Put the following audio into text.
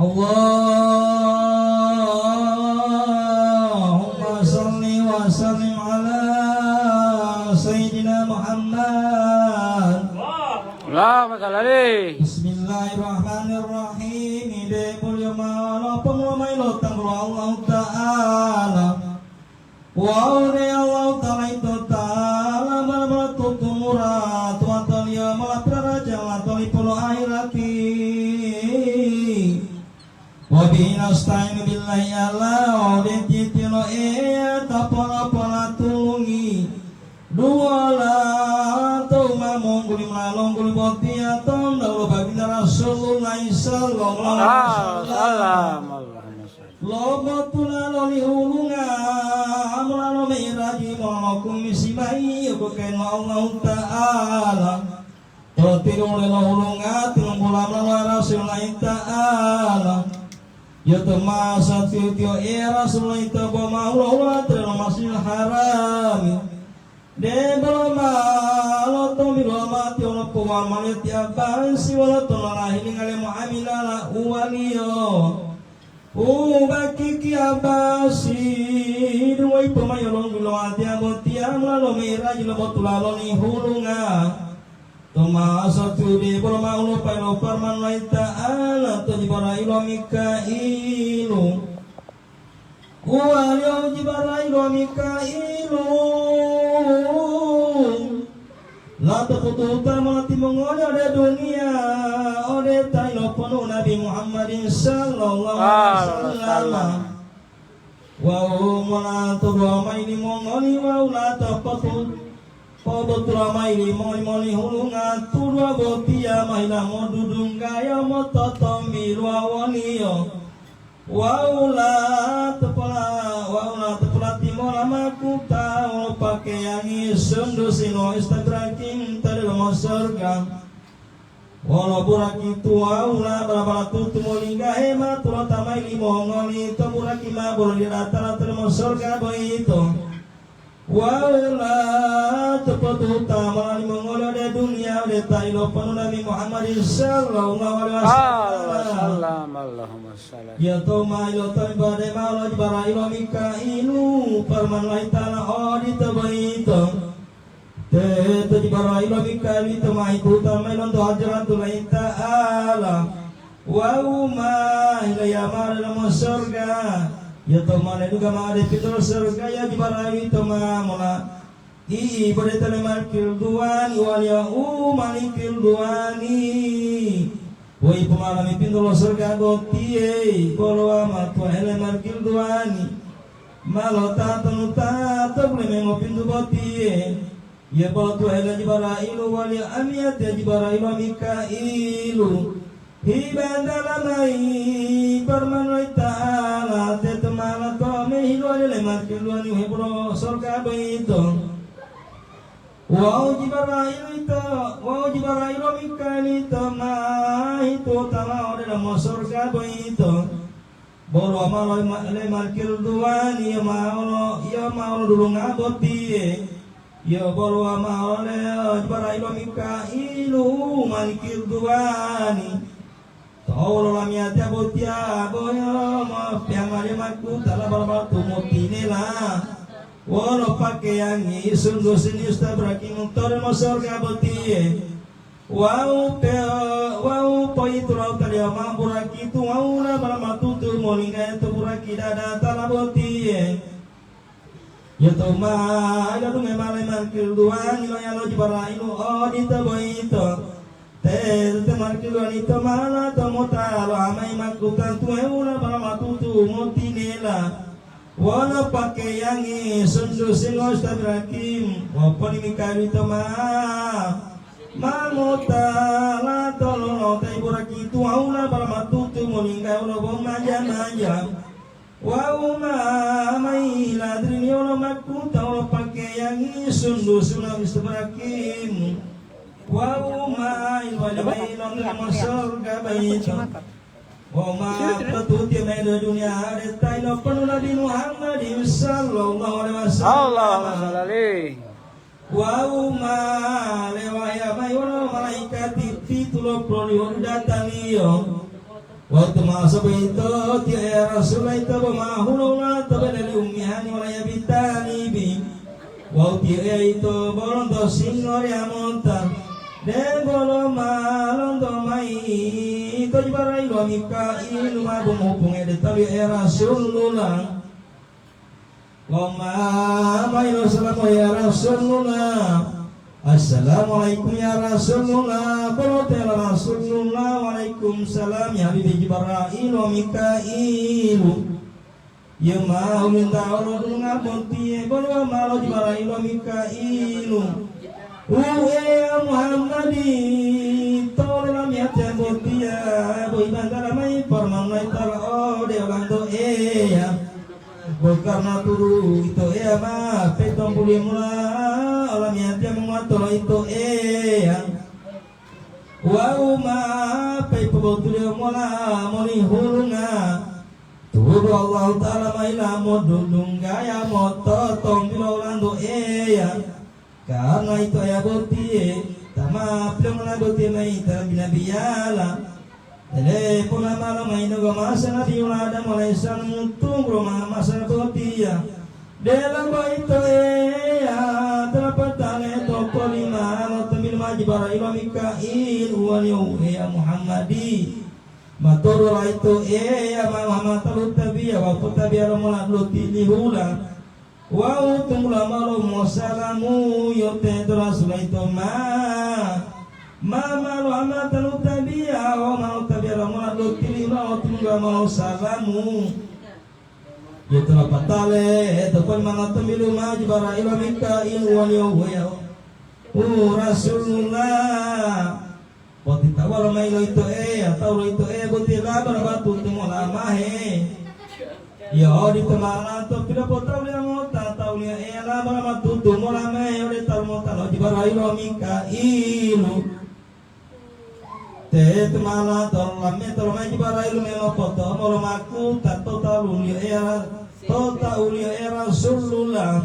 Allahumma salli wa sallim ala Sayyidina Muhammad. Allahumma salli. Bismillahirrahmanirrahim. Ide mulia mala pengulama ilotang Allah Ta'ala. Wa Allah Ta'ala itu ta'ala berat murad wa talia malapra raja tali puluh akhirati. Wa binastain billahi ala odetitilo tapala tulungi dua la tau mamong guli malong guli botia tom dalu baginda Rasulullah sallallahu alaihi wasallam. Lobotuna loli hulunga amulano meiraji malakum misibai yukuken Allah Ta'ala. Totirung lelo hulunga tilung bulan Rasulullah Ta'ala. Yatma satyo Rasulullah Ta'ala maula terima masjidil haram. De balama loto milama tiono kuwa malet ya bansi wala tola hini ngale muamilala uwaliyo. Baki kiabasi duwai pemayolong bilo atia botia melalo merah jilo botulalo ni hulunga. Toma satu di balama ulo pailo farman lai ta'ala to jibara ilo mikailu. Uwaliyo jibara ilo mikailu. Lata kututa mati mengoda de dunia ode tailo penuh Nabi Muhammadin sallallahu alaihi wasallam. Wa umma turamai di mongoli wa ulata patut podot ramai di mongoli hulunga turwa botia maina modudung gaya mototom birwa waniyo. Wa ulata pala timora makuta o pakaiangi sundu sino istadraking tadi lama surga. Walau buraki tua ula barabara tumulingga hema tura tamai limongoli temuraki mabur di rata-rata lama surga begitu. Wa ula tepat utama limongoli ada dunia ada tailo penuh Nabi Muhammad sallallahu alaihi wasallam. Allahumma salli. Ya toma yo tabade malo jibara ilo mikailu farman lai ta'ala odi tabaito. Te jibara ilo mikailu tamai kutama ilo hajratul lai ta'ala. Wa umma ila yamar ila surga. Ya toma le duga ma de fitur surga ya jibara ilo mola. Boleh terima kilduani wal ya malikil duani. Woi pemalami pintu surga gotie bolo amat wa hele markil duani. Malo tatanu tata boleh mengo pintu gotie. Ya bolo tu hele jibara ilu wal ya amiyat ya jibara ilu mikailu. Hibandalamai permanoi ta'ala tetemala kome hilu ale markil duani woi bolo surga beito. Wow Jibril mikani tama itu tama ode namo surga beito. Bolo malo le markil duani ya malo dulu ngaboti. Ya bolo malo le Jibril mikailu markil duani. Tolo lamia tabotia boyo ma piamare maku tala barbar tumutinela. Walau pakaian sungguh sini ustaz beraking tore masor kaboti. Wow poi turau kali mamburaki tu wow na balamatu tu molinga tu buraki dada talaboti. Ya tu ma ada tu memang markil duan ilo yang lo jibara ilo odi taboito. Te markil duan itu mana tomota lo amai makukan tu na balamatu tu motinela. Wala pakaiangi sundu singos tabrakim wapani mikari tama mamota la tolo tai buraki tu aula balamatu tu moninga ulo bomaja maja wa uma mai ladrini ulo makuta ulo pakaiangi sundu singos tabrakim wa uma ilwajai non surga baito. Oma patuti medo dunia ada taino penuh Nabi Muhammad sallallahu alaihi wasallam. Wa umma lewaya mayuna malaikat itu lo proliun datangio. Waktu masa itu tiada Rasul itu bermahulungan tabadali ummihani walaya bitani bi. Waktu itu bolonto singor ya montar. Dan bolong malonto mai itu jibarai lo Mikail mabung hubung edetawi Rasulullah. Wama mailo salamu ya Rasulullah. Assalamualaikum ya Rasulullah. Qala Rasulullah waalaikumsalam ya Habib Jibril wa Mikail. Ya mau minta Allah ngaboti boleh malu Jibril wa Mikail. Ya Muhammadi tolong ya temboti ya boy bandara mai permanai talo de bantu ya. Karena turu itu mah petong pulih mula alam yang dia menguatol itu yang wau mah pe pebotul mula moni hulunga turu Allah taala maila modulung gaya moto tong bilolando yang karena itu boti tama pelong na boti mai tarabinabiala. Ele pula malam ini gua masa Nabi Adam alaihissalam mutung rumah masa botia. Dalam itu terdapat tale toko lima notamil majibara ila Mikail waliu ya Muhammadi. Matur itu ya Muhammad tabi ya wa tabi ala mulad lihula. Wa utum lamalu musalamu yote rasul itu Mama lo amatan utabiya wa mau tabiya mo lo tilima o tunga mau salamu yetla patale to kon mga tumilu majbara ila Mikail wa ya Rasulullah poti tawala mai lo itu atau lo itu poti labar batu tumo lamahe ya di temana to pila potau dia mo tatau dia labar batu tumo lamahe ore talmo talo jibara ila Mikail te temala tolame tolame jibara ilu melo poto molo maku tato talu ya tota ulia Rasulullah